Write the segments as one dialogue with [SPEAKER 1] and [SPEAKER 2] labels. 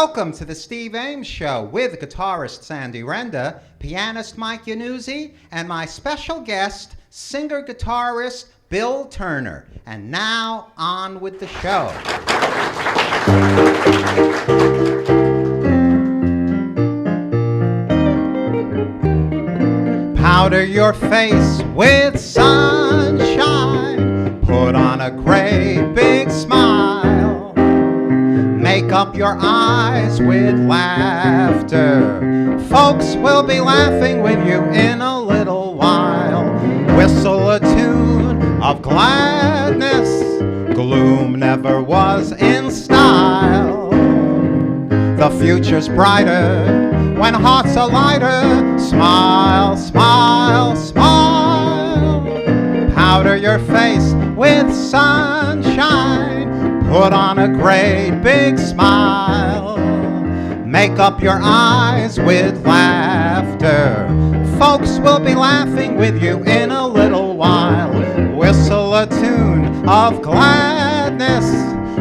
[SPEAKER 1] Welcome to the Steve Ames Show with guitarist Sandy Renda, pianist Mike Yanuzzi, and my special guest, singer-guitarist Bill Turner. And now, on with the show. Powder your face with sunshine, put on a great big smile, make up your eyes with laughter. Folks will be laughing with you in a little while. Whistle a tune of gladness, gloom never was in style. The future's brighter when hearts are lighter. Smile, smile, smile. Powder your face with sunshine, put on a great big smile. Make up your eyes with laughter. Folks will be laughing with you in a little while. Whistle a tune of gladness,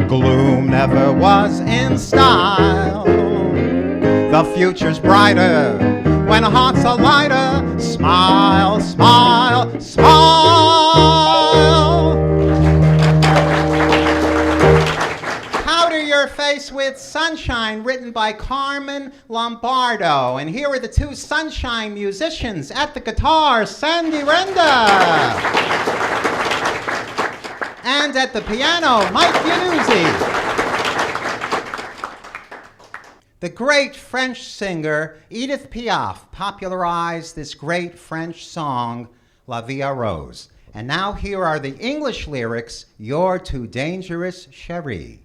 [SPEAKER 1] gloom never was in style. The future's brighter when hearts are lighter. Smile, smile, smile. Powder your face with sunshine, written by Carmen Lombardo. And here are the two sunshine musicians. At the guitar, Sandy Renda. And at the piano, Mike Yanuzzi. The great French singer Edith Piaf popularized this great French song, La Vie en Rose. And now here are the English lyrics, You're Too Dangerous, Cherie.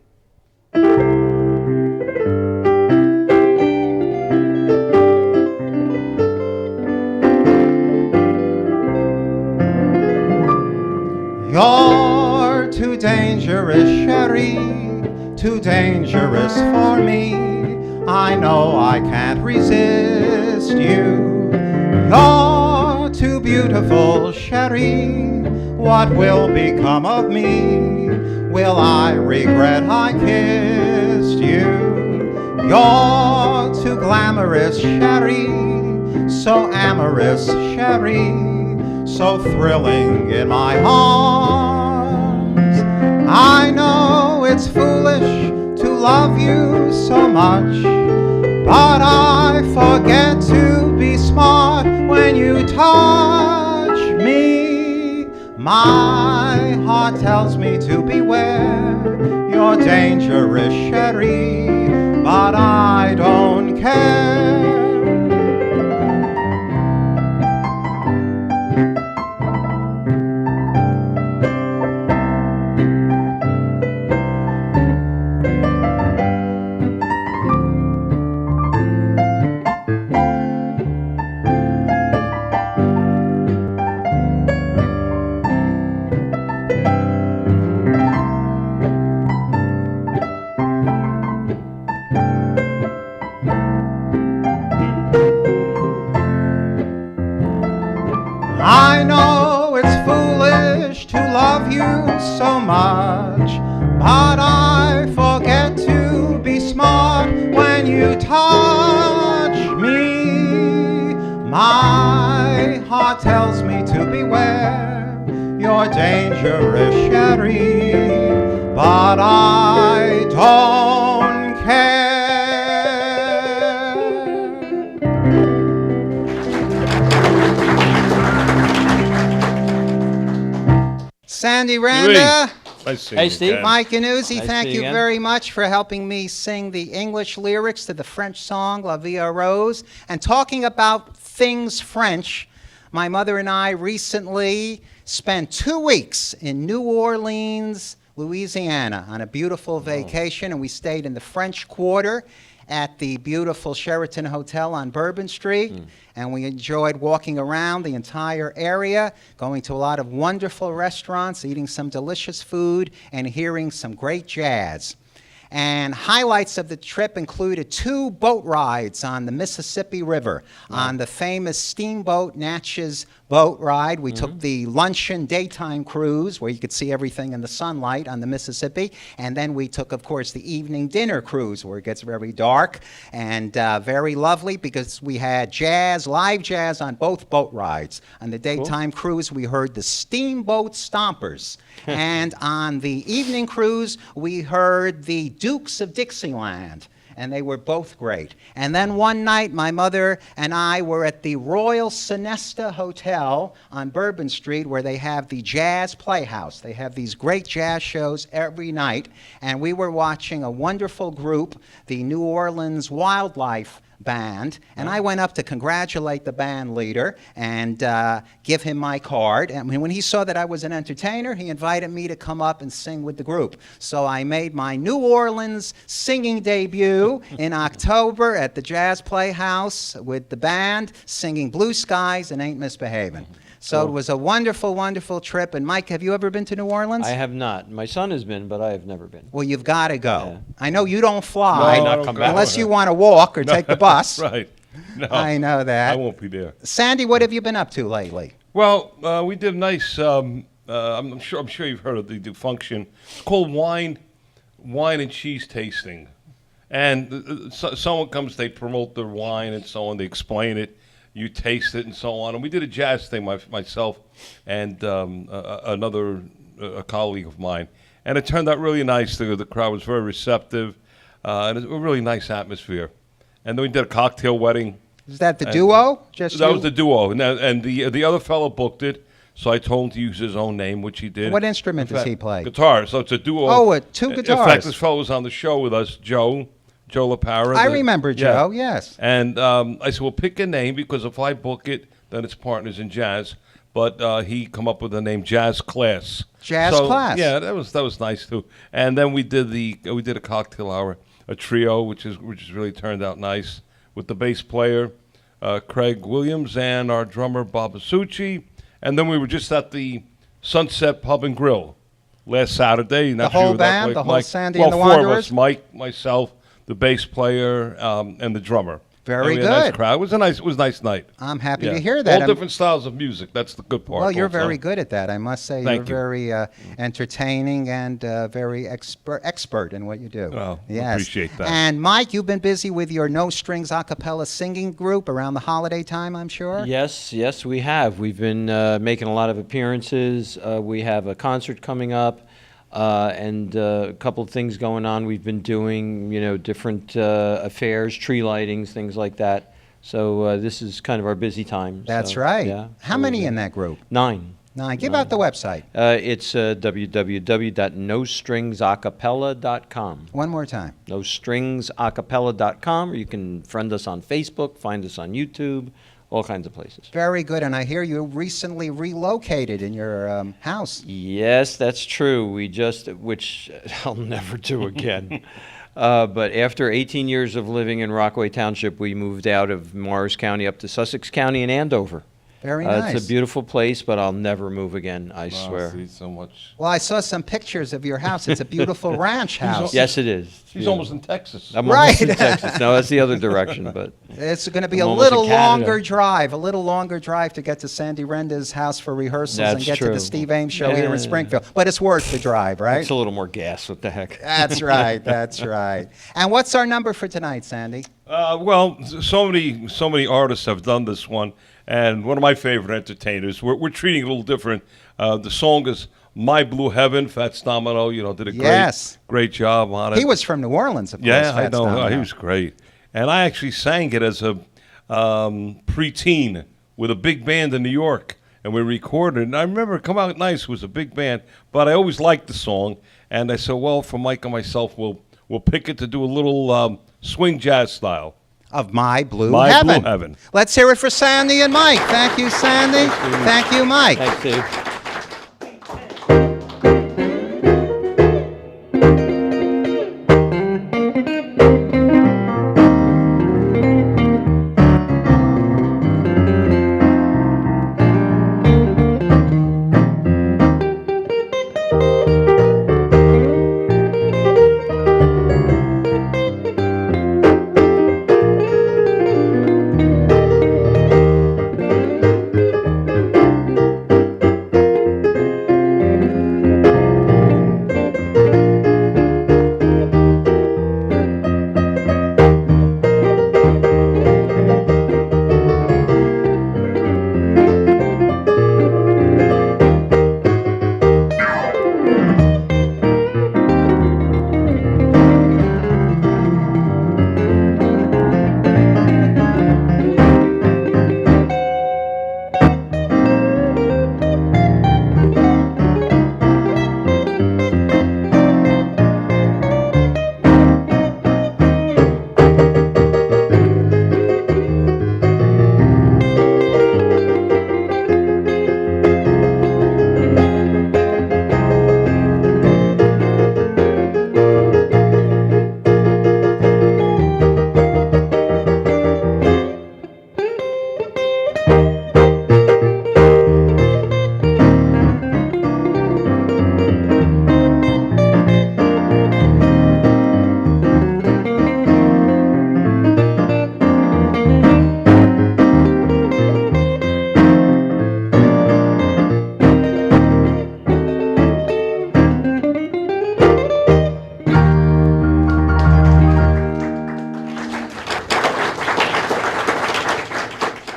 [SPEAKER 1] You're too dangerous, Cherie, too dangerous for me. I know I can't resist you. You're too beautiful, Cherie. What will become of me? Will I regret I kissed you? You're too glamorous, Cherie. So amorous, Cherie. So thrilling in my arms. I know it's foolish to love you so much, but I forget to be smart when you touch me. My heart tells me to beware. You're dangerous, Cherie, but I don't care. I know it's foolish to love you so much, but I forget to be smart when you touch me. My heart tells me to beware. You're dangerous, Cherie, but I don't care. Sandy Renda.
[SPEAKER 2] Hey, Steve.
[SPEAKER 1] Mike Yanuzzi,
[SPEAKER 2] Nice
[SPEAKER 1] thank
[SPEAKER 2] to
[SPEAKER 1] you
[SPEAKER 2] again.
[SPEAKER 1] very much for helping me sing the English lyrics to the French song La Vie en Rose. And talking about things French, my mother and I recently spent 2 weeks in New Orleans, Louisiana, on a beautiful vacation, and we stayed in the French Quarter at the beautiful Sheraton Hotel on Bourbon Street. And we enjoyed walking around the entire area, going to a lot of wonderful restaurants, eating some delicious food, and hearing some great jazz. And highlights of the trip included 2 boat rides on the Mississippi River. On the famous steamboat Natchez boat ride, we took the luncheon daytime cruise where you could see everything in the sunlight on the Mississippi. And then we took, of course, the evening dinner cruise where it gets very dark and very lovely because we had jazz, live jazz on both boat rides. On the daytime cruise, we heard the Steamboat Stompers. And on the evening cruise, we heard the Dukes of Dixieland. And they were both great. And then one night, my mother and I were at the Royal Sonesta Hotel on Bourbon Street, where they have the Jazz Playhouse. They have these great jazz shows every night. And we were watching a wonderful group, the New Orleans Wildlife Band, and I went up to congratulate the band leader and give him my card. And when he saw that I was an entertainer, he invited me to come up and sing with the group. So I made my New Orleans singing debut in October at the Jazz Playhouse with the band singing Blue Skies and Ain't Misbehavin'. So it was a wonderful, wonderful trip. And Mike, have you ever been to New Orleans?
[SPEAKER 2] I have not. My son has been, but I have never been.
[SPEAKER 1] Well, you've got to go.
[SPEAKER 2] Yeah.
[SPEAKER 1] I know you don't fly
[SPEAKER 3] No, I don't come back.
[SPEAKER 1] unless you want to walk or take the bus.
[SPEAKER 3] Right. No,
[SPEAKER 1] I know that.
[SPEAKER 3] I won't be there.
[SPEAKER 1] Sandy, what have you been up to lately?
[SPEAKER 3] Well, we did a nice. I'm sure you've heard of the function. It's called wine and cheese tasting, and someone comes. They promote their wine and so on. They explain it. You taste it and so on. And we did a jazz thing, myself and another colleague of mine, and it turned out really nice. The crowd was very receptive, and it was a really nice atmosphere. And then we did a cocktail wedding.
[SPEAKER 1] Is that the duo? Just
[SPEAKER 3] That
[SPEAKER 1] you?
[SPEAKER 3] was the duo, and the other fellow booked it, so I told him to use his own name, which he did.
[SPEAKER 1] What instrument
[SPEAKER 3] In
[SPEAKER 1] does
[SPEAKER 3] fact,
[SPEAKER 1] he play?
[SPEAKER 3] Guitar. So it's a duo.
[SPEAKER 1] Oh, 2 guitars.
[SPEAKER 3] In fact, this fellow was on the show with us, Joe LaPara.
[SPEAKER 1] I remember Joe, yes.
[SPEAKER 3] And I said, well, pick a name, because if I book it, then it's Partners in Jazz. But he come up with the name Jazz Class.
[SPEAKER 1] Jazz Class.
[SPEAKER 3] Yeah, that was nice too. And then we did a cocktail hour, a trio, which has really turned out nice, with the bass player Craig Williams and our drummer Bob Asucci. And then we were just at the Sunset Pub and Grill last Saturday.
[SPEAKER 1] The whole band, the whole Sandy
[SPEAKER 3] well,
[SPEAKER 1] and the
[SPEAKER 3] 4 of
[SPEAKER 1] Wanderers?
[SPEAKER 3] us, Mike, myself, the bass player, and the drummer.
[SPEAKER 1] Very
[SPEAKER 3] And we had a nice
[SPEAKER 1] good.
[SPEAKER 3] crowd. It was a nice night.
[SPEAKER 1] I'm happy
[SPEAKER 3] Yeah.
[SPEAKER 1] to hear that.
[SPEAKER 3] All different styles of music. That's the good part.
[SPEAKER 1] Well, you're
[SPEAKER 3] also.
[SPEAKER 1] very good at that. I must say
[SPEAKER 3] Thank
[SPEAKER 1] you're
[SPEAKER 3] you.
[SPEAKER 1] very entertaining and very expert in what you do.
[SPEAKER 3] Well,
[SPEAKER 1] yes.
[SPEAKER 3] appreciate that.
[SPEAKER 1] And Mike, you've been busy with your No Strings a cappella singing group around the holiday time, I'm sure?
[SPEAKER 2] Yes, we have. We've been making a lot of appearances. We have a concert coming up. And a couple of things going on. We've been doing, different affairs, tree lightings, things like that. So this is kind of our busy time.
[SPEAKER 1] That's
[SPEAKER 2] So,
[SPEAKER 1] right.
[SPEAKER 2] Yeah.
[SPEAKER 1] How many in that group?
[SPEAKER 2] 9.
[SPEAKER 1] Give out the website.
[SPEAKER 2] It's www.nostringsacapella.com.
[SPEAKER 1] One more time.
[SPEAKER 2] nostringsacapella.com, or you can friend us on Facebook, find us on YouTube, all kinds of places.
[SPEAKER 1] Very good. And I hear you recently relocated in your house.
[SPEAKER 2] Yes, that's true. Which I'll never do again. But after 18 years of living in Rockaway Township, we moved out of Morris County up to Sussex County and Andover.
[SPEAKER 1] Very nice.
[SPEAKER 2] It's a beautiful place, but I'll never move again, I swear.
[SPEAKER 3] See, so much.
[SPEAKER 1] Well, I saw some pictures of your house. It's a beautiful ranch house.
[SPEAKER 2] Yes, it is.
[SPEAKER 3] He's almost in Texas.
[SPEAKER 2] I'm almost in
[SPEAKER 1] Right.
[SPEAKER 2] Texas. No, that's the other direction, but
[SPEAKER 1] It's going to be
[SPEAKER 2] I'm
[SPEAKER 1] a
[SPEAKER 2] almost
[SPEAKER 1] little
[SPEAKER 2] in Canada.
[SPEAKER 1] longer drive to get to Sandy Renda's house for rehearsals and
[SPEAKER 2] That's
[SPEAKER 1] get to
[SPEAKER 2] true.
[SPEAKER 1] the Steve Ames show here
[SPEAKER 2] Yeah.
[SPEAKER 1] in Springfield. But it's worth the drive, right?
[SPEAKER 2] it's a little more gas. What the heck?
[SPEAKER 1] That's right. That's right. And what's our number for tonight, Sandy?
[SPEAKER 3] Well, so many artists have done this one, and one of my favorite entertainers. We're treating it a little different. The song is "My Blue Heaven." Fats Domino, did a
[SPEAKER 1] Yes.
[SPEAKER 3] great job on it.
[SPEAKER 1] He was from New Orleans, of course.
[SPEAKER 3] Yeah, I
[SPEAKER 1] Fats
[SPEAKER 3] know.
[SPEAKER 1] Domino.
[SPEAKER 3] He was great, and I actually sang it as a preteen with a big band in New York, and we recorded it. And I remember it come out nice. It was a big band, but I always liked the song, and I said, well, for Mike and myself, we'll pick it to do a little swing jazz style.
[SPEAKER 1] Of My Blue
[SPEAKER 3] My
[SPEAKER 1] Heaven.
[SPEAKER 3] Blue Heaven.
[SPEAKER 1] Let's hear it for Sandy and Mike. Thank you, Sandy. Thank you, Mike.
[SPEAKER 2] Thanks, Dave.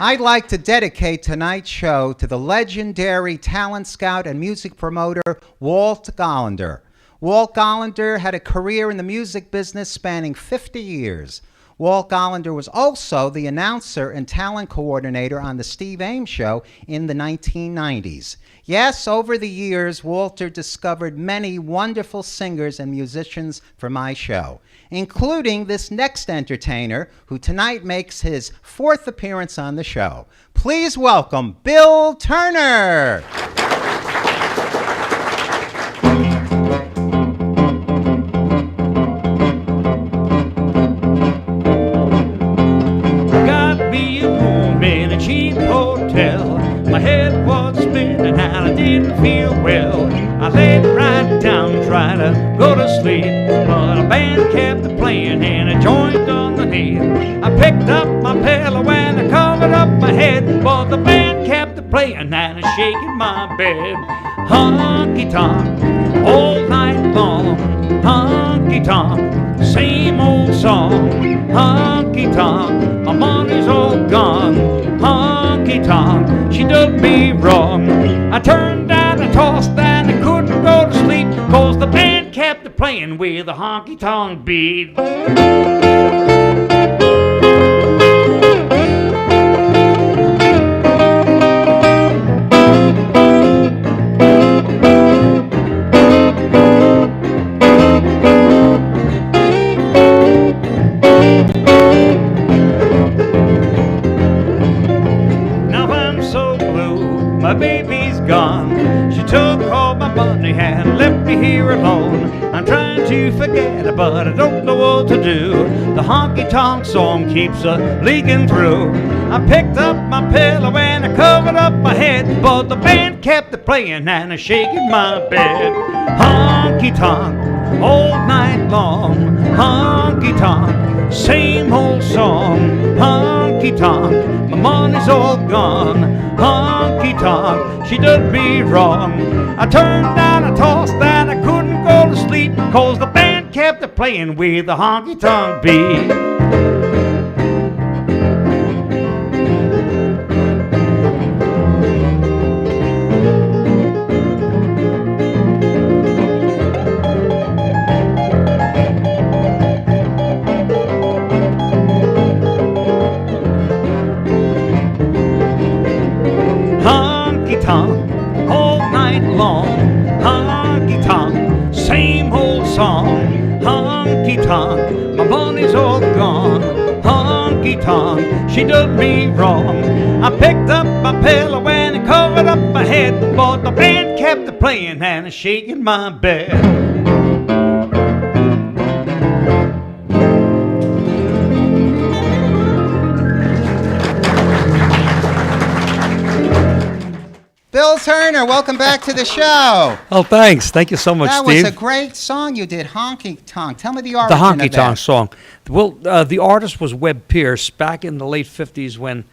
[SPEAKER 1] I'd like to dedicate tonight's show to the legendary talent scout and music promoter Walt Gollander. Walt Gollander had a career in the music business spanning 50 years. Walt Gollander was also the announcer and talent coordinator on the Steve Ames Show in the 1990s. Yes, over the years, Walter discovered many wonderful singers and musicians for my show, including this next entertainer who tonight makes his 4th appearance on the show. Please welcome Bill Turner.
[SPEAKER 4] My head was spinning and I didn't feel well. I laid right down trying to go to sleep, but a band kept playing and a joint on the head. I picked up my pillow and I covered up my head, but the band kept playing and shaking my bed. Honky tonk all night long, honky tonk, same old song. Honky tonk, my money's all gone. Honky tonk, she did me wrong. I turned and I tossed and I couldn't go to sleep, 'cause the band kept playing with a honky tonk beat. My baby's gone. She took all my money and left me here alone. I'm trying to forget, but I don't know what to do. The honky-tonk song keeps leaking through. I picked up my pillow and I covered up my head, but the band kept playing and shaking my bed. Honky-tonk all night long. Honky-tonk, same old song. Honky-tonk, my money's all gone. Honky-tonk, she did me wrong. I turned and I tossed and I couldn't go to sleep, 'cause the band kept playing with the honky-tonk beat. All night long, honky-tonk, same old song. Honky-tonk, my money's all gone. Honky-tonk, she did me wrong. I picked up my pillow and I covered up my head, but the band kept playing and shaking my bed.
[SPEAKER 1] Bill Turner, welcome back to the show.
[SPEAKER 4] Oh, thanks. Thank you so much,
[SPEAKER 1] That
[SPEAKER 4] Steve.
[SPEAKER 1] was a great song you did, Honky Tonk. Tell me the
[SPEAKER 4] The
[SPEAKER 1] origin of
[SPEAKER 4] honky
[SPEAKER 1] that.
[SPEAKER 4] tonk song. Well, the artist was Webb Pierce back in the late 50s when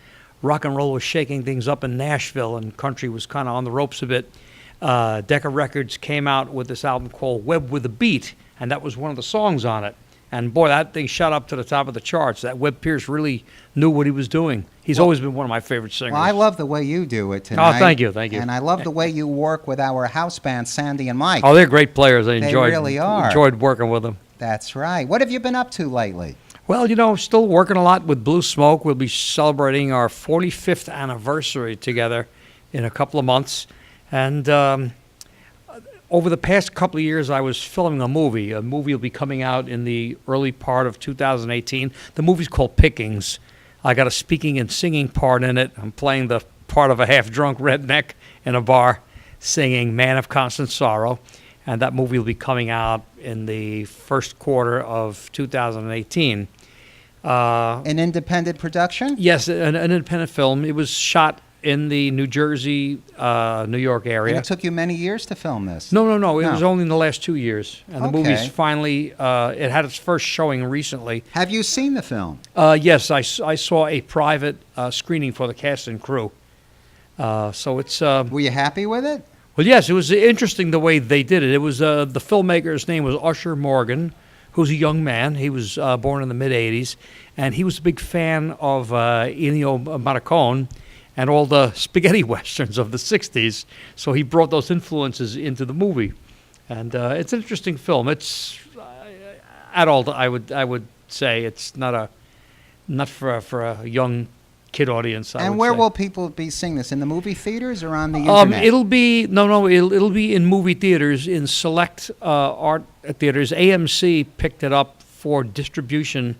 [SPEAKER 4] rock and roll was shaking things up in Nashville and country was kind of on the ropes a bit. Decca Records came out with this album called Webb with a Beat, and that was one of the songs on it. And boy, that thing shot up to the top of the charts. That Webb Pierce really knew what he was doing. He's always been one of my favorite singers.
[SPEAKER 1] Well, I love the way you do it tonight.
[SPEAKER 4] Oh, thank you, thank you.
[SPEAKER 1] And I love the way you work with our house band, Sandy and Mike.
[SPEAKER 4] Oh, they're great players. I
[SPEAKER 1] They
[SPEAKER 4] enjoyed
[SPEAKER 1] really are.
[SPEAKER 4] enjoyed working with them.
[SPEAKER 1] That's right. What have you been up to lately?
[SPEAKER 4] Well, still working a lot with Blue Smoke. We'll be celebrating our 45th anniversary together in a couple of months. And over the past couple of years, I was filming a movie. A movie will be coming out in the early part of 2018. The movie's called Pickings. I got a speaking and singing part in it. I'm playing the part of a half-drunk redneck in a bar singing Man of Constant Sorrow. And that movie will be coming out in the first quarter of 2018.
[SPEAKER 1] An independent production?
[SPEAKER 4] Yes, an independent film. It was shot in the New Jersey, New York area.
[SPEAKER 1] And it took you many years to film this?
[SPEAKER 4] No. It was only in the last 2 years. And the movie's
[SPEAKER 1] Okay.
[SPEAKER 4] finally, it had its first showing recently.
[SPEAKER 1] Have you seen the film?
[SPEAKER 4] Yes, I saw a private screening for the cast and crew. So it's...
[SPEAKER 1] Were you happy with it?
[SPEAKER 4] Well, yes, it was interesting the way they did it. It was the filmmaker's name was Usher Morgan, who's a young man. He was born in the mid-'80s, and he was a big fan of Ennio Morricone and all the spaghetti westerns of the 60s. So he brought those influences into the movie. And it's an interesting film. It's adult, I would say. It's not for a young kid audience.
[SPEAKER 1] And where will people be seeing this? In the movie theaters or on the internet?
[SPEAKER 4] It'll be in movie theaters, in select art theaters. AMC picked it up for distribution.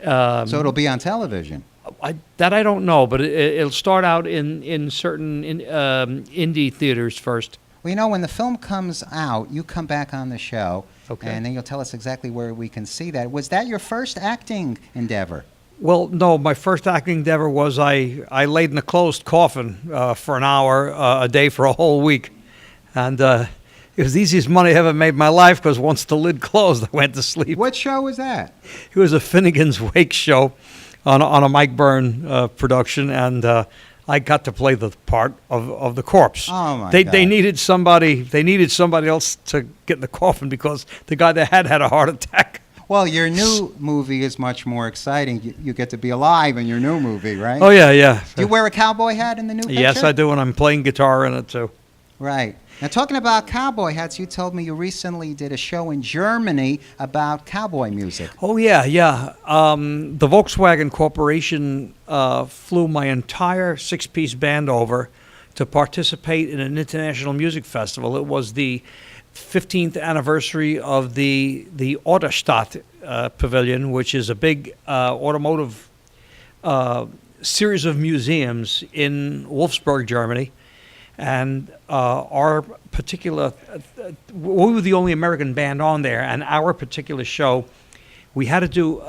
[SPEAKER 1] So it'll be on television.
[SPEAKER 4] I don't know, but it'll start out in certain indie theaters first.
[SPEAKER 1] Well, you know, when the film comes out, you come back on the show,
[SPEAKER 4] Okay.
[SPEAKER 1] and then you'll tell us exactly where we can see that. Was that your first acting endeavor?
[SPEAKER 4] Well, no, my first acting endeavor was I laid in a closed coffin for an hour a day for a whole week. And it was the easiest money I ever made in my life, because once the lid closed, I went to sleep.
[SPEAKER 1] What show was that?
[SPEAKER 4] It was a Finnegan's Wake show on a Mike Byrne production, and I got to play the part of the corpse.
[SPEAKER 1] Oh, my
[SPEAKER 4] they
[SPEAKER 1] God.
[SPEAKER 4] They needed somebody else to get in the coffin, because the guy they had a heart attack.
[SPEAKER 1] Well, your new movie is much more exciting. You get to be alive in your new movie, right?
[SPEAKER 4] Oh, yeah.
[SPEAKER 1] Do you wear a cowboy hat in the new picture?
[SPEAKER 4] Yes, I do, and I'm playing guitar in it, too.
[SPEAKER 1] Right. Now, talking about cowboy hats, you told me you recently did a show in Germany about cowboy music.
[SPEAKER 4] Oh, yeah. The Volkswagen Corporation flew my entire six-piece band over to participate in an international music festival. It was the 15th anniversary of the Autostadt Pavilion, which is a big automotive series of museums in Wolfsburg, Germany. And our particular, we were the only American band on there, and our particular show, we had to do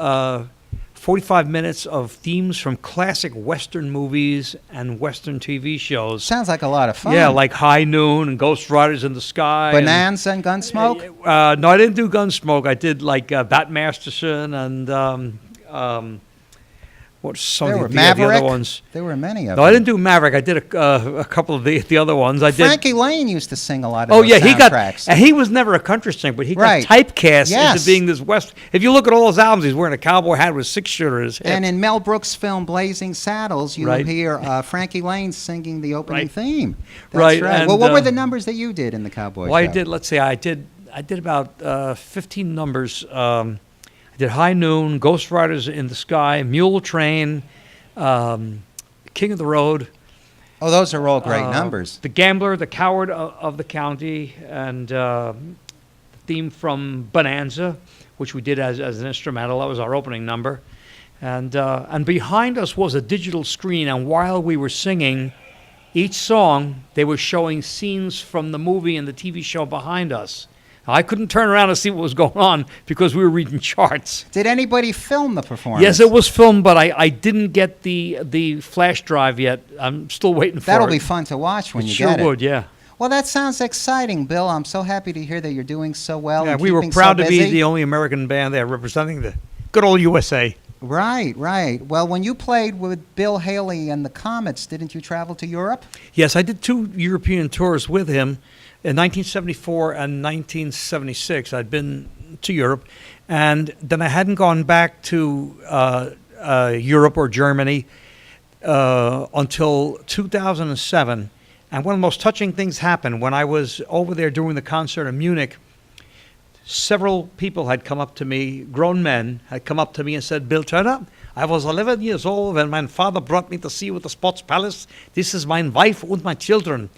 [SPEAKER 4] 45 minutes of themes from classic Western movies and Western TV shows.
[SPEAKER 1] Sounds like a lot of fun.
[SPEAKER 4] Yeah, like High Noon and Ghost Riders in the Sky.
[SPEAKER 1] Bonanza and Gunsmoke?
[SPEAKER 4] No, I didn't do Gunsmoke. I did like Bat Masterson and what's some
[SPEAKER 1] There
[SPEAKER 4] of
[SPEAKER 1] were
[SPEAKER 4] the other
[SPEAKER 1] Maverick.
[SPEAKER 4] ones.
[SPEAKER 1] There were many of
[SPEAKER 4] No,
[SPEAKER 1] them.
[SPEAKER 4] I didn't do Maverick. I did a couple of the other ones. I did.
[SPEAKER 1] Frankie Lane used to sing a lot of
[SPEAKER 4] Oh
[SPEAKER 1] those
[SPEAKER 4] yeah, he got,
[SPEAKER 1] soundtracks.
[SPEAKER 4] and he was never a country singer, but he
[SPEAKER 1] Right.
[SPEAKER 4] got typecast
[SPEAKER 1] Yes.
[SPEAKER 4] into being this West. If you look at all his albums, he's wearing a cowboy hat with a six-shooter in his hip.
[SPEAKER 1] And in Mel Brooks' film Blazing Saddles, you
[SPEAKER 4] Right.
[SPEAKER 1] hear Frankie Lane singing the opening
[SPEAKER 4] Right.
[SPEAKER 1] theme. That's
[SPEAKER 4] Right,
[SPEAKER 1] right.
[SPEAKER 4] and,
[SPEAKER 1] Well, what were the numbers that you did in the cowboy
[SPEAKER 4] Well,
[SPEAKER 1] show?
[SPEAKER 4] I did. Let's see, I did about 15 numbers. I did High Noon, Ghost Riders in the Sky, Mule Train, King of the Road.
[SPEAKER 1] Oh, those are all great numbers.
[SPEAKER 4] The Gambler, the Coward of the County, and the theme from Bonanza, which we did as an instrumental. That was our opening number. And behind us was a digital screen, and while we were singing each song, they were showing scenes from the movie and the TV show behind us. I couldn't turn around and see what was going on because we were reading charts.
[SPEAKER 1] Did anybody film the performance?
[SPEAKER 4] Yes, it was filmed, but I didn't get the flash drive yet. I'm still waiting for
[SPEAKER 1] That'll
[SPEAKER 4] it.
[SPEAKER 1] be fun to watch when
[SPEAKER 4] It
[SPEAKER 1] you
[SPEAKER 4] sure
[SPEAKER 1] get it.
[SPEAKER 4] would, yeah.
[SPEAKER 1] Well, that sounds exciting, Bill. I'm so happy to hear that you're doing so well.
[SPEAKER 4] Yeah,
[SPEAKER 1] and
[SPEAKER 4] we were
[SPEAKER 1] keeping
[SPEAKER 4] proud
[SPEAKER 1] so
[SPEAKER 4] to be
[SPEAKER 1] busy.
[SPEAKER 4] the only American band there representing the good old USA.
[SPEAKER 1] Right, right. Well, when you played with Bill Haley and the Comets, didn't you travel to Europe?
[SPEAKER 4] Yes, I did 2 European tours with him. In 1974 and 1976, I'd been to Europe, and then I hadn't gone back to Europe or Germany until 2007. And one of the most touching things happened when I was over there doing the concert in Munich. Several people had come up to me, grown men, had come up to me and said, "Bill Turner, I was 11 years old when my father brought me to see you at the Sports Palace. This is my wife and my children."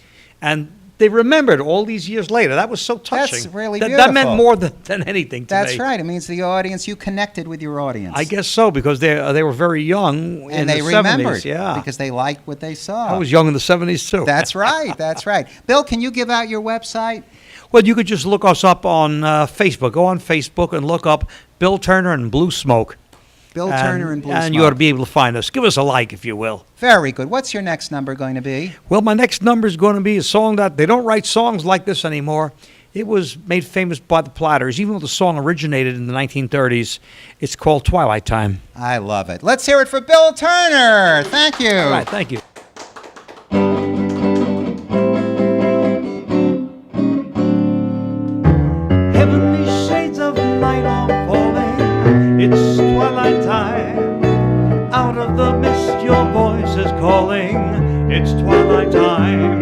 [SPEAKER 4] And they remembered all these years later. That was so touching.
[SPEAKER 1] That's really
[SPEAKER 4] That meant
[SPEAKER 1] beautiful.
[SPEAKER 4] more than anything to me.
[SPEAKER 1] That's right. It means the audience, you connected with your audience.
[SPEAKER 4] I guess so, because they were very young in
[SPEAKER 1] and they
[SPEAKER 4] the
[SPEAKER 1] remembered
[SPEAKER 4] 70s. Yeah.
[SPEAKER 1] because they liked what they saw.
[SPEAKER 4] I was young in the 70s, too.
[SPEAKER 1] That's right. That's right. Bill, can you give out your website?
[SPEAKER 4] Well, you could just look us up on Facebook. Go on Facebook and look up Bill Turner and Blue Smoke.
[SPEAKER 1] Bill Turner and Blue
[SPEAKER 4] And
[SPEAKER 1] Smoke.
[SPEAKER 4] you ought to be able to find us. Give us a like, if you will.
[SPEAKER 1] Very good. What's your next number going to be?
[SPEAKER 4] Well, my next number is going to be a song that they don't write songs like this anymore. It was made famous by the Platters, even though the song originated in the 1930s. It's called Twilight Time.
[SPEAKER 1] I love it. Let's hear it for Bill Turner. Thank you.
[SPEAKER 4] All right, thank you.
[SPEAKER 5] Heavenly shades of night are falling.
[SPEAKER 4] calling, it's twilight time.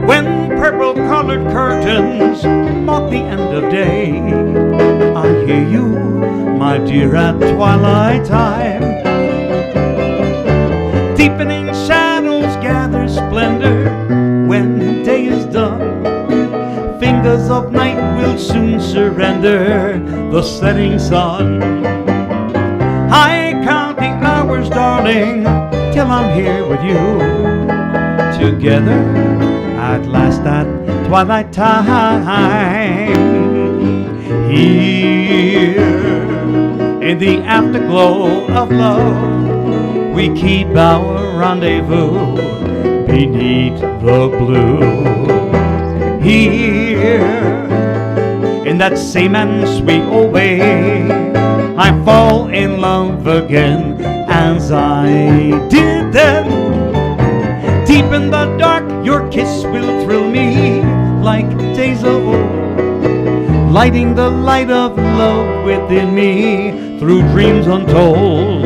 [SPEAKER 4] When purple-colored curtains mark the end of day, I hear you, my dear, at twilight time. Deepening shadows gather splendor when day is done. Fingers of night will soon surrender the setting sun. I count the hours, darling, till I'm here with you. Together at last at twilight time. Here in the afterglow of love, we keep our rendezvous beneath the blue. Here in that same and sweet old way, I fall in love again as I did then. Deep in the dark, your kiss will thrill me like days of old, lighting the light of love within me through dreams untold.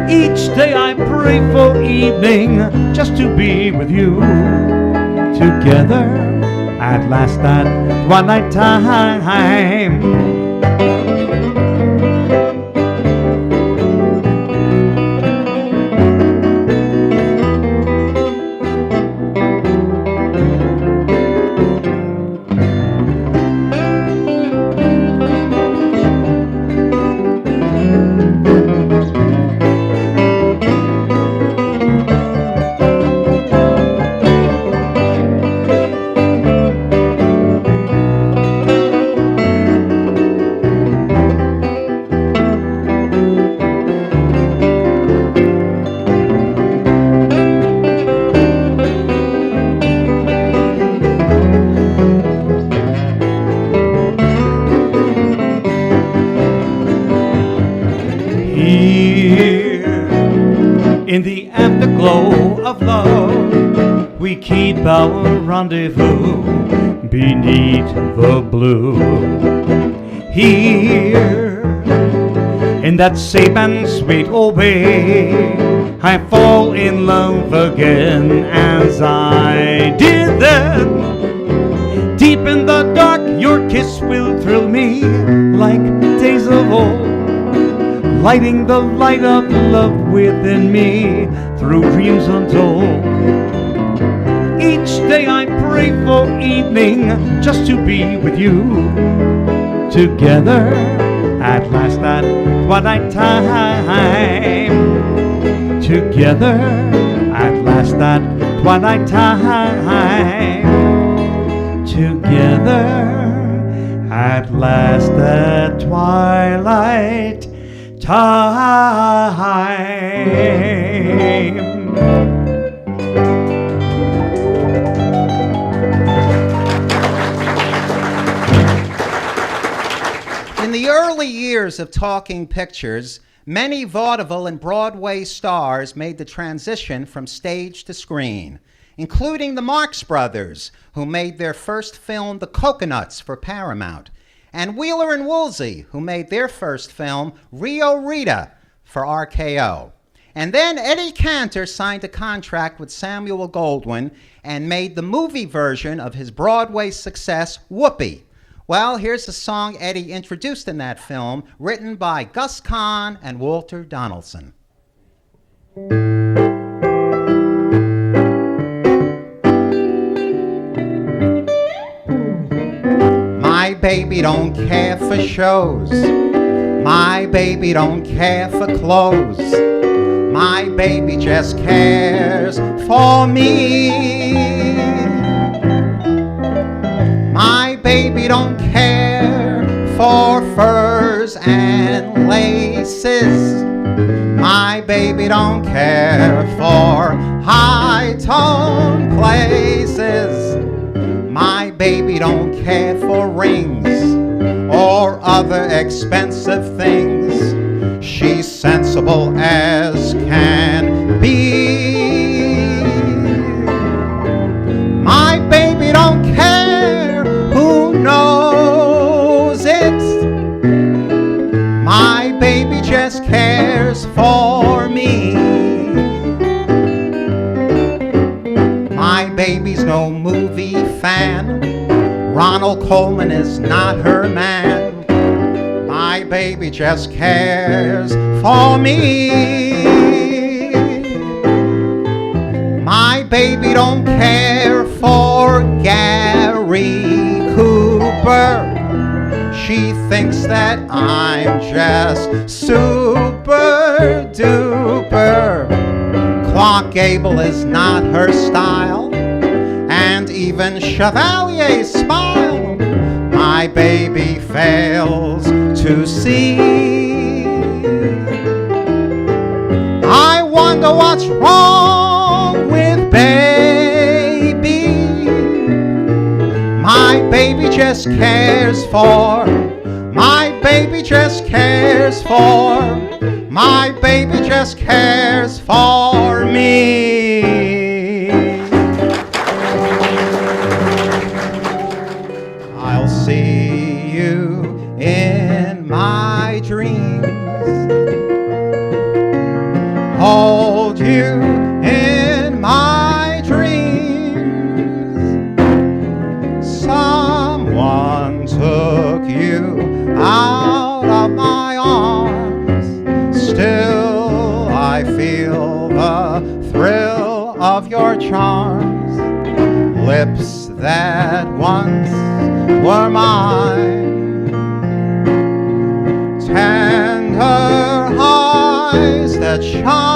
[SPEAKER 4] Each day I pray for evening just to be with you. Together at last at twilight time. In the afterglow of love, we keep our rendezvous beneath the blue. Here, in that safe and sweet old way, I fall in love again as I did then. Deep in the dark, your kiss will thrill me like days of old, lighting the light of love within me through dreams untold. Each day I pray for evening just to be with you. Together at last at twilight time. Together at last at twilight time. Together at last at twilight time.
[SPEAKER 1] In the early years of talking pictures, many vaudeville and Broadway stars made the transition from stage to screen, including the Marx Brothers, who made their first film, The Coconuts, for Paramount, and Wheeler and Woolsey, who made their first film, Rio Rita, for RKO. And then Eddie Cantor signed a contract with Samuel Goldwyn and made the movie version of his Broadway success, Whoopee. Well, here's a song Eddie introduced in that film, written by Gus Kahn and Walter Donaldson. My baby don't care for shows. My baby don't care for clothes. My baby just cares for me. My baby don't care for furs and laces. My baby don't care for high-tone places. My baby don't care for rings or other expensive things. She's sensible as can be. My baby don't care who knows it. My baby just cares for me. Ronald Coleman is not her man. My baby just cares for me. My baby don't care for Gary Cooper. She thinks that I'm just super duper. Clark Gable is not her style, and even Chevalier's smile my baby fails to see. I wonder what's wrong with baby. My baby just cares for, my baby just cares for, my baby just cares for me. I'll see you in my dreams, hold you in my dreams. Someone took you out of my arms. Still I feel the thrill of your charms. Lips that once were mine, tender eyes that shine.